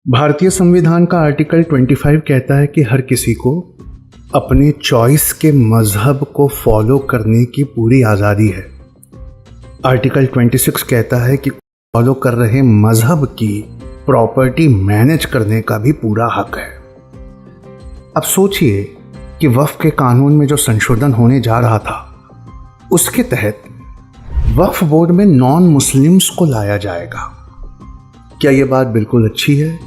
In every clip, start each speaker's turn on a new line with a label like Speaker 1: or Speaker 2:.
Speaker 1: भारतीय संविधान का आर्टिकल 25 कहता है कि हर किसी को अपने चॉइस के मजहब को फॉलो करने की पूरी आज़ादी है। आर्टिकल 26 कहता है कि फॉलो कर रहे मजहब की प्रॉपर्टी मैनेज करने का भी पूरा हक है। अब सोचिए कि वक्फ के कानून में जो संशोधन होने जा रहा था उसके तहत वक्फ बोर्ड में नॉन मुस्लिम्स को लाया जाएगा। क्या यह बात बिल्कुल अच्छी है?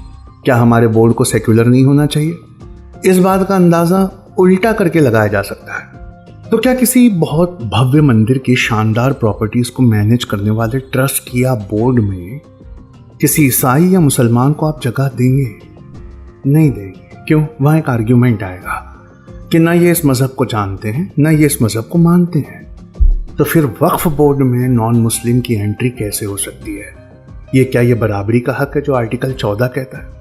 Speaker 1: क्या हमारे बोर्ड को सेक्युलर नहीं होना चाहिए? इस बात का अंदाजा उल्टा करके लगाया जा सकता है। तो क्या किसी बहुत भव्य मंदिर की शानदार प्रॉपर्टीज को मैनेज करने वाले ट्रस्ट या बोर्ड में किसी ईसाई या मुसलमान को आप जगह देंगे? नहीं देंगे। क्यों? वहां एक आर्ग्यूमेंट आएगा कि ना ये इस मजहब को जानते हैं, ना ये इस मजहब को मानते हैं। तो फिर वक्फ बोर्ड में नॉन मुस्लिम की एंट्री कैसे हो सकती है? ये क्या ये बराबरी का हक है जो आर्टिकल 14 कहता है?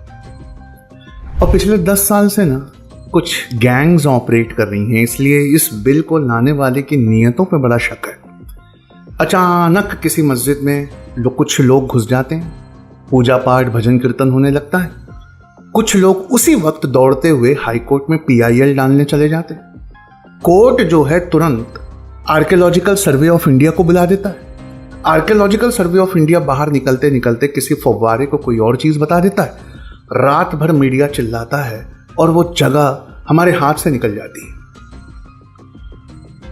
Speaker 1: और पिछले 10 साल से ना कुछ गैंग्स ऑपरेट कर रही हैं, इसलिए इस बिल को लाने वाले की नीयतों पे बड़ा शक है। अचानक किसी मस्जिद में कुछ लोग घुस जाते हैं, पूजा पाठ भजन कीर्तन होने लगता है। कुछ लोग उसी वक्त दौड़ते हुए हाई कोर्ट में PIL डालने चले जाते हैं। कोर्ट जो है तुरंत आर्कियोलॉजिकल सर्वे ऑफ इंडिया को बुला देता है। आर्कियोलॉजिकल सर्वे ऑफ इंडिया बाहर निकलते निकलते किसी फव्वारे को कोई और चीज बता देता है। रात भर मीडिया चिल्लाता है और वो जगह हमारे हाथ से निकल जाती है।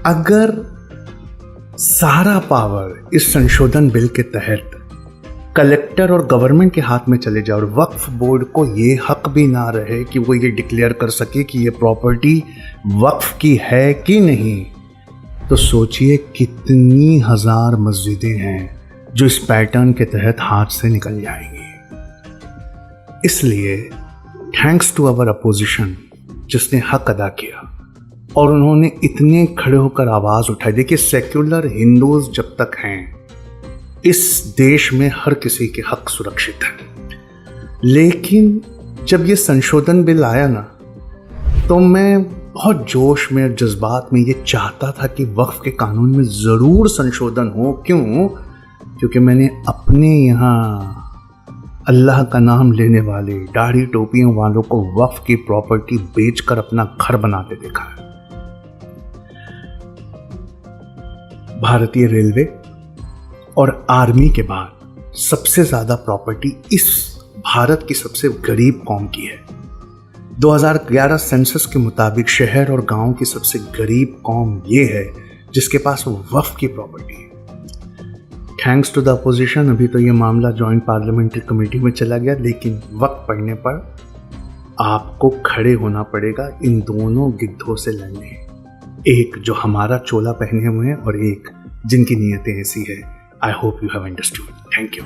Speaker 1: अगर सारा पावर इस संशोधन बिल के तहत कलेक्टर और गवर्नमेंट के हाथ में चले जाए और वक्फ बोर्ड को ये हक भी ना रहे कि वो ये डिक्लेयर कर सके कि ये प्रॉपर्टी वक्फ की है कि नहीं, तो सोचिए कितनी हजार मस्जिदें हैं जो इस पैटर्न के तहत हाथ से निकल जाएंगी। इसलिए थैंक्स टू अवर अपोजिशन जिसने हक अदा किया और उन्होंने इतने खड़े होकर आवाज उठाई। देखिए, सेक्युलर हिंदूज जब तक हैं इस देश में हर किसी के हक सुरक्षित है। लेकिन जब ये संशोधन बिल आया ना, तो मैं बहुत जोश में और जज्बात में ये चाहता था कि वक्फ के कानून में ज़रूर संशोधन हो। क्यों? क्योंकि मैंने अपने यहाँ अल्लाह का नाम लेने वाले दाढ़ी टोपियों वालों को वक्फ की प्रॉपर्टी बेचकर अपना घर बनाते देखा है। भारतीय रेलवे और आर्मी के बाद सबसे ज़्यादा प्रॉपर्टी इस भारत की सबसे गरीब कौम की है। 2011 सेंसस के मुताबिक शहर और गांव की सबसे गरीब कौम ये है जिसके पास वक्फ की प्रॉपर्टी है। थैंक्स टू द अपोजिशन अभी तो ये मामला जॉइंट पार्लियामेंट्री कमेटी में चला गया, लेकिन वक्त पड़ने पर आपको खड़े होना पड़ेगा इन दोनों गिद्धों से लड़ने। एक जो हमारा चोला पहने हुए हैं और एक जिनकी नीयतें ऐसी है। I hope you have understood. Thank you.